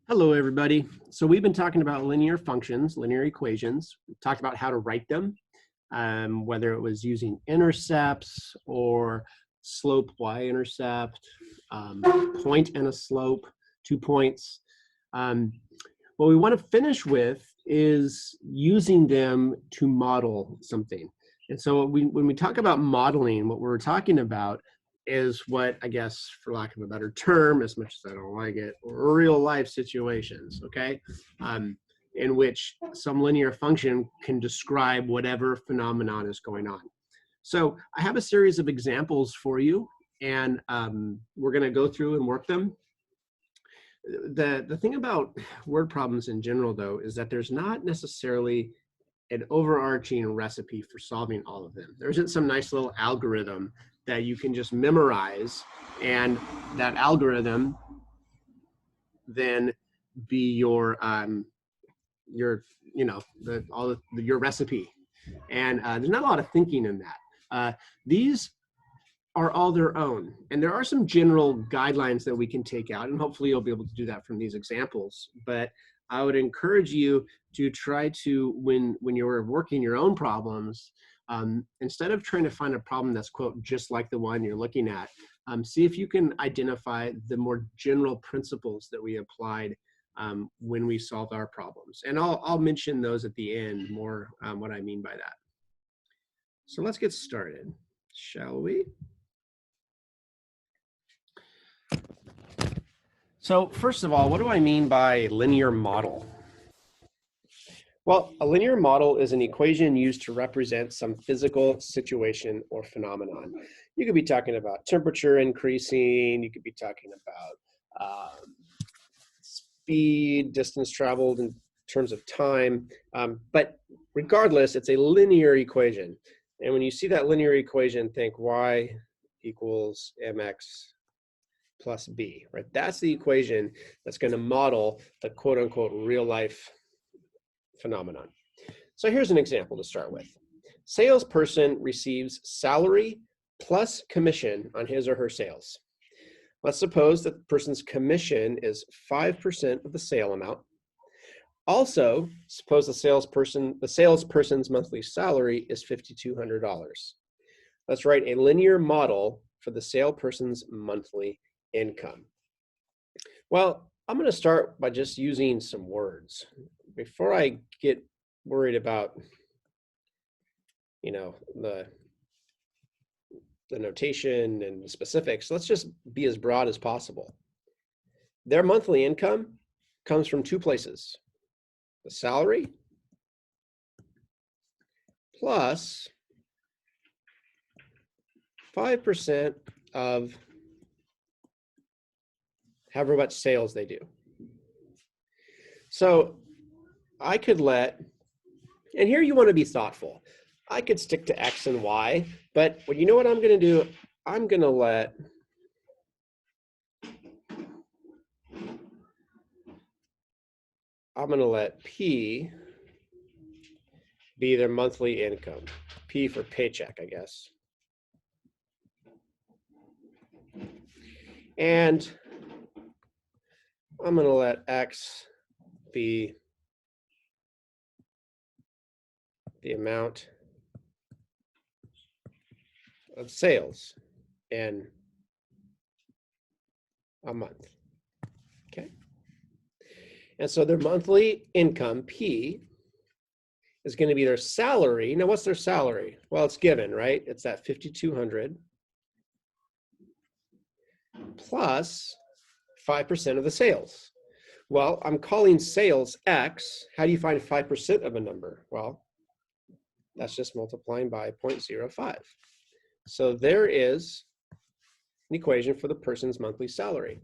Hello, everybody. So we've been talking about linear functions, linear equations. We've talked about how to write them, whether it was using intercepts or slope y-intercept, point and a slope, 2 points. What we want to finish with is using them to model something. And so when we talk about modeling, what we're talking about is what, I guess, for lack of a better term, as much as I don't like it, real life situations, okay? In which some linear function can describe whatever phenomenon is going on. So I have a series of examples for you, and we're gonna go through and work them. The thing about word problems in general, though, is that there's not necessarily an overarching recipe for solving all of them. There isn't some nice little algorithm that you can just memorize, and that algorithm then be your your recipe. And there's not a lot of thinking in that. These are all their own, and there are some general guidelines that we can take out, and hopefully you'll be able to do that from these examples. But I would encourage you to try to, when you're working your own problems, instead of trying to find a problem that's, quote, just like the one you're looking at, see if you can identify the more general principles that we applied when we solved our problems. And I'll mention those at the end more, what I mean by that. So let's get started, shall we? So first of all, what do I mean by linear model? Well, a linear model is an equation used to represent some physical situation or phenomenon. You could be talking about temperature increasing, you could be talking about speed, distance traveled in terms of time, but regardless, it's a linear equation. And when you see that linear equation, think y equals mx plus b, right? That's the equation that's going to model the quote unquote real life phenomenon. So here's an example to start with. Salesperson receives salary plus commission on his or her sales. Let's suppose that the person's commission is 5% of the sale amount. Also, suppose the salesperson's monthly salary is $5,200. Let's write a linear model for the salesperson's monthly income. Well, I'm going to start by just using some words. Before I get worried about, the notation and the specifics, let's just be as broad as possible. Their monthly income comes from two places: the salary plus 5% of however much sales they do. So I could and here you want to be thoughtful. I could stick to X and Y, but you know what I'm going to do? I'm going to let P be their monthly income. P for paycheck, I guess. And I'm going to let X be the amount of sales in a month. Okay. And so their monthly income, P, is going to be their salary. Now, what's their salary? Well, it's given, right? It's that $5,200 plus 5% of the sales. Well, I'm calling sales X. How do you find 5% of a number? Well, that's just multiplying by 0.05. So there is an equation for the person's monthly salary.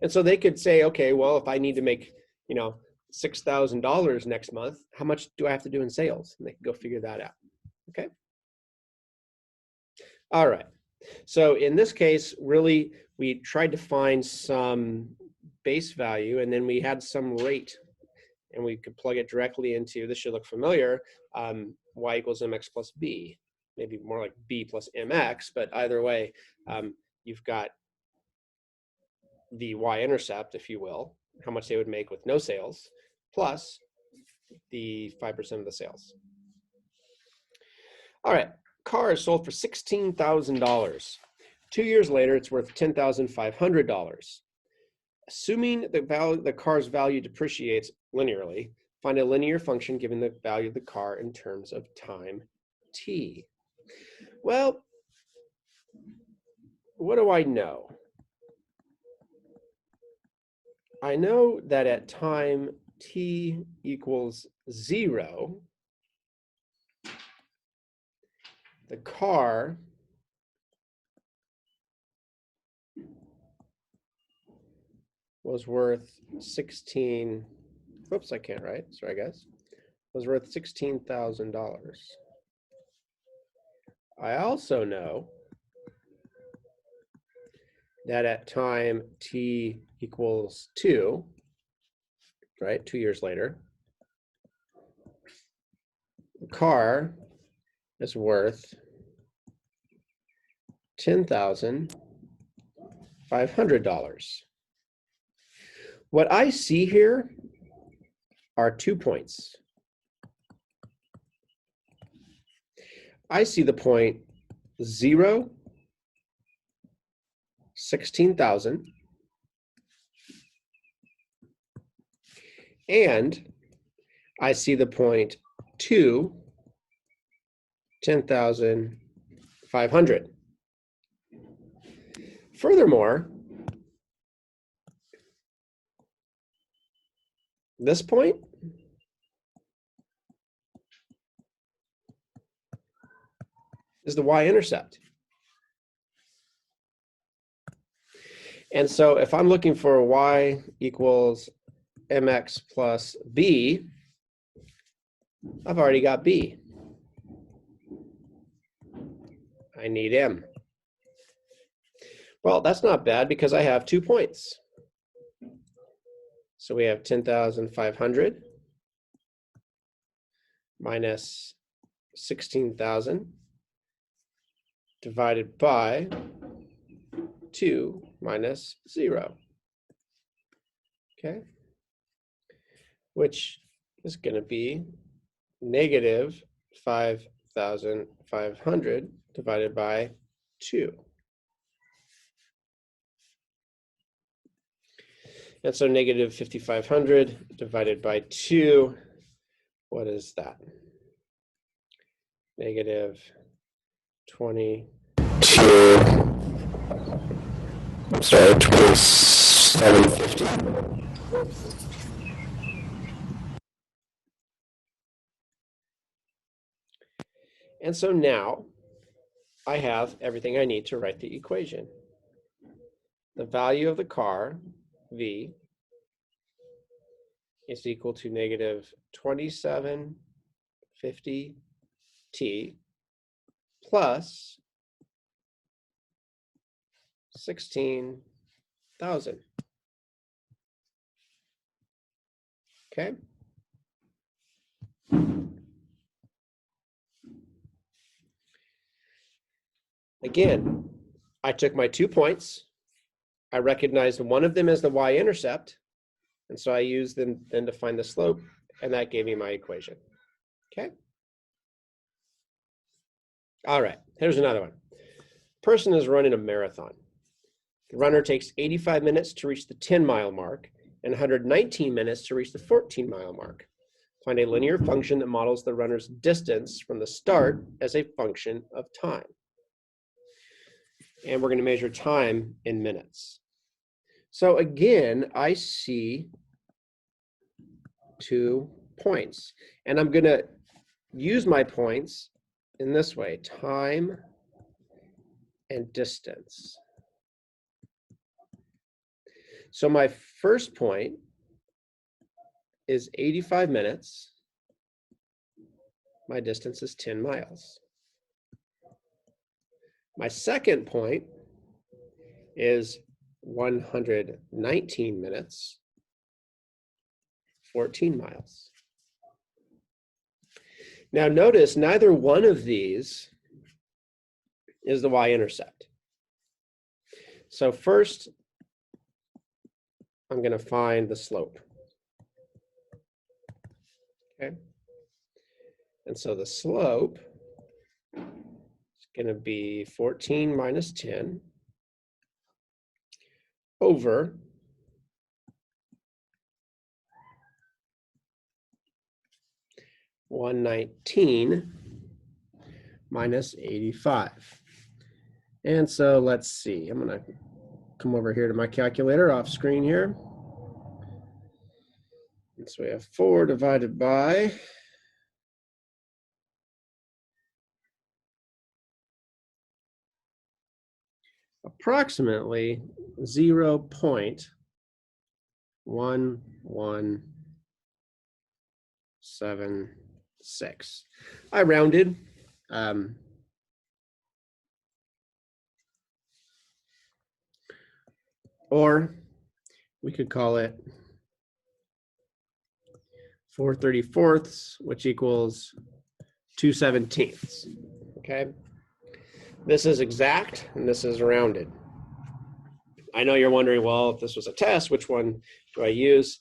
And so they could say, okay, well, if I need to make, $6,000 next month, how much do I have to do in sales? And they can go figure that out. Okay. All right. So in this case, really, we tried to find some base value, and then we had some rate, and we could plug it directly into, this should look familiar, y equals mx plus b, maybe more like b plus mx, but either way, you've got the y-intercept, if you will, how much they would make with no sales, plus the 5% of the sales. All right, car is sold for $16,000. 2 years later, it's worth $10,500. Assuming the car's value depreciates linearly, find a linear function given the value of the car in terms of time t. Well, what do I know? I know that at time t equals 0, the car was worth 16, oops, I can't write, sorry guys, was worth $16,000. I also know that at time t equals 2, right, 2 years later, the car is worth $10,500. What I see here are 2 points. I see the point 0, 16,000, and I see the point 2, 10,500. Furthermore, this point is the y-intercept. And so if I'm looking for y equals mx plus b, I've already got b. I need m. Well, that's not bad because I have 2 points. So we have 10,500 minus 16,000 divided by 2 minus 0. Okay, which is going to be negative 5,500 divided by 2. And so negative 5,500 divided by 2, what is that? Negative 22, I'm sorry, 2750. And so now I have everything I need to write the equation. The value of the car, V, is equal to negative 2750 T plus 16,000. Okay. Again, I took my 2 points. I recognized one of them as the y-intercept, and so I used them then to find the slope, and that gave me my equation. Okay. All right, here's another one. Person is running a marathon. The runner takes 85 minutes to reach the 10-mile mark and 119 minutes to reach the 14-mile mark. Find a linear function that models the runner's distance from the start as a function of time. And we're going to measure time in minutes. So again, I see 2 points, and I'm going to use my points in this way: time and distance. So my first point is 85 minutes. My distance is 10 miles. My second point is 119 minutes, 14 miles. Now notice neither one of these is the y-intercept. So first, I'm going to find the slope. Okay. And so the slope is going to be 14 minus 10 over 119 minus 85. And so let's see, I'm going to come over here to my calculator off screen here. And so we have 4 divided by approximately 0.1176. I rounded. Or we could call it 4/34, which equals 2/17. Okay. This is exact and this is rounded. I know you're wondering, well, if this was a test, which one do I use?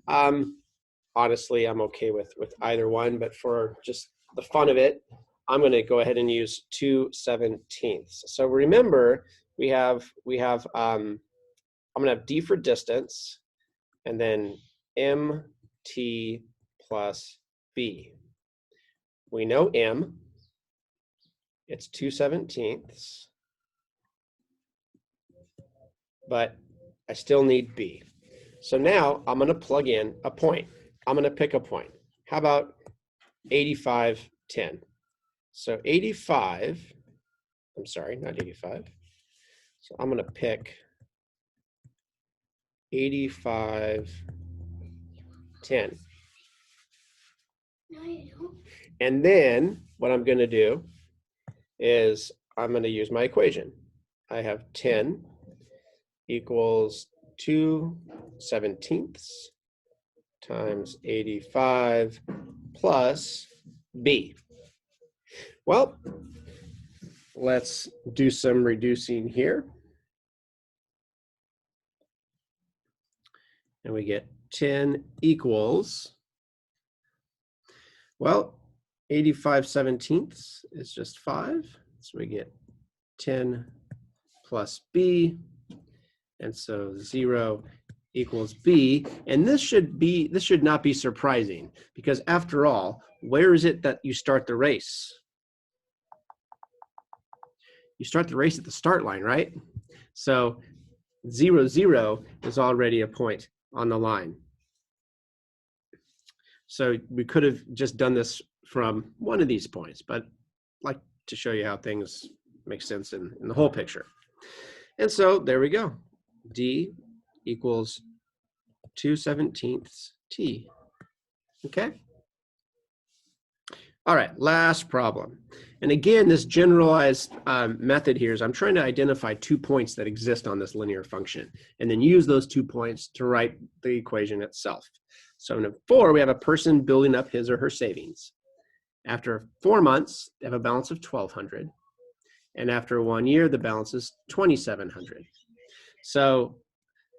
Honestly, I'm okay with either one, but for just the fun of it, I'm going to go ahead and use 2/17. So remember, I'm going to have D for distance, and then MT plus B. We know M, it's 2/17, but I still need B. So now I'm going to plug in a point. I'm going to pick a point. How about 8510? So 85, I'm sorry, not 85. So I'm going to pick 8510. No, you don't. And then what I'm going to do is I'm going to use my equation. I have 10 equals 2/17 times 85 plus B. Well, let's do some reducing here. And we get 10 equals, well, 85/17 is just 5. So we get 10 plus B. And so 0 equals B. And this should not be surprising, because after all, where is it that you start the race? You start the race at the start line, right? So 0, 0 is already a point on the line. So we could have just done this from one of these points, but I'd like to show you how things make sense in the whole picture. And so there we go. D equals 2/17 T. Okay. All right, last problem. And again, this generalized method here is I'm trying to identify 2 points that exist on this linear function, and then use those 2 points to write the equation itself. So in 4, we have a person building up his or her savings. After 4 months, they have a balance of $1,200. And after 1 year, the balance is $2,700. So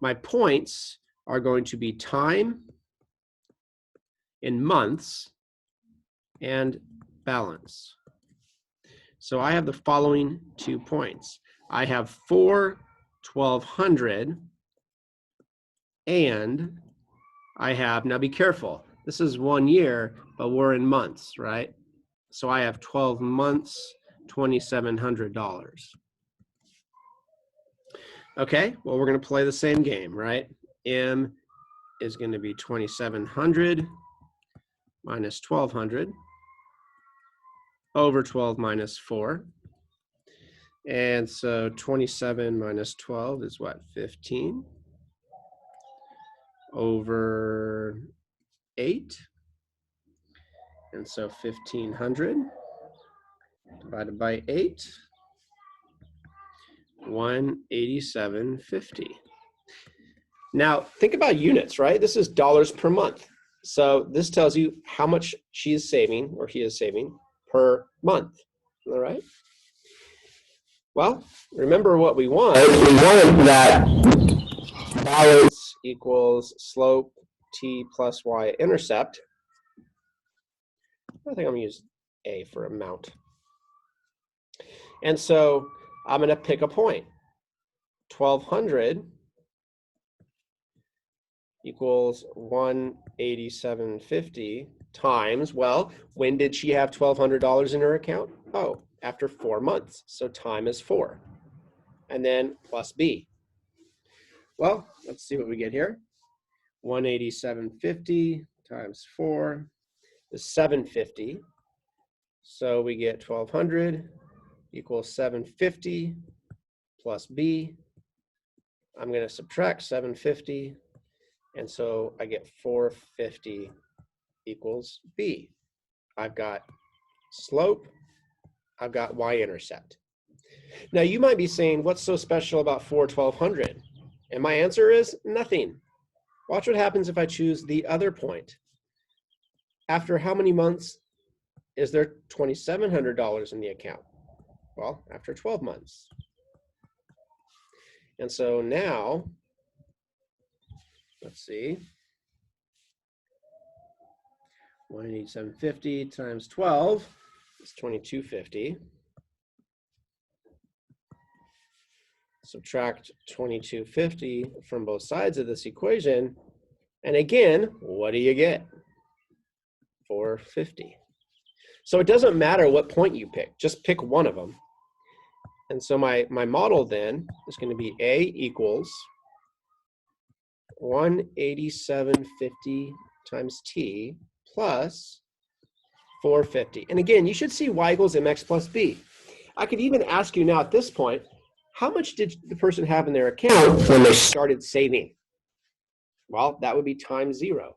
my points are going to be time in months and balance. So I have the following 2 points. I have 4 $1,200, and I have, now be careful, this is 1 year, but we're in months, right? So I have 12 months, $2,700. Okay, well, we're going to play the same game, right? M is going to be 2,700 minus 1,200 over 12 minus 4. And so 27 minus 12 is what, 15 over 8. And so 1,500 divided by 8, 187.50. Now think about units, right? This is dollars per month. So this tells you how much she is saving, or he is saving, per month. All right. Well, remember what we want. We want that balance equals slope t plus y-intercept. I think I'm going to use A for amount. And so I'm going to pick a point. 1200 equals 187.50 times, well, when did she have $1,200 in her account? Oh, after 4 months. So time is 4. And then plus B. Well, let's see what we get here. 187.50 times 4 is 750. So we get 1200 equals 750 plus B. I'm going to subtract 750, and so I get 450 equals B. I've got slope, I've got y-intercept. Now you might be saying, what's so special about 1200? And my answer is nothing. Watch what happens if I choose the other point. After how many months is there $2,700 in the account? Well, after 12 months. And so now, let's see, 187.50 times 12 is 2250. Subtract 2250 from both sides of this equation, and again, what do you get? 450. So it doesn't matter what point you pick, just pick one of them. And so my model then is going to be A equals 187.50 times T plus 450. And again, you should see y equals mx plus b. I could even ask you now at this point, how much did the person have in their account when they started saving? Well, that would be times 0.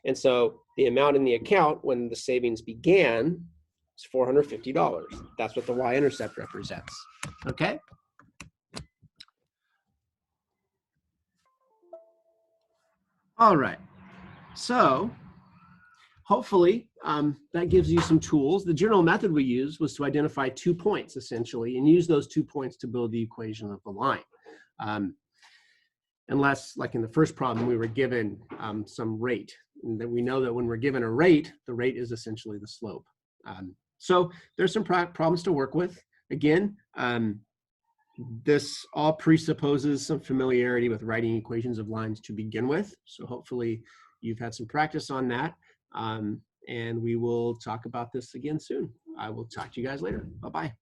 And so the amount in the account when the savings began is $450. That's what the y-intercept represents. Okay? All right. So hopefully that gives you some tools. The general method we used was to identify 2 points essentially and use those 2 points to build the equation of the line. Unless, like in the first problem, we were given some rate. And then we know that when we're given a rate, the rate is essentially the slope. So there's some problems to work with. Again, this all presupposes some familiarity with writing equations of lines to begin with. So hopefully you've had some practice on that. And we will talk about this again soon. I will talk to you guys later. Bye-bye.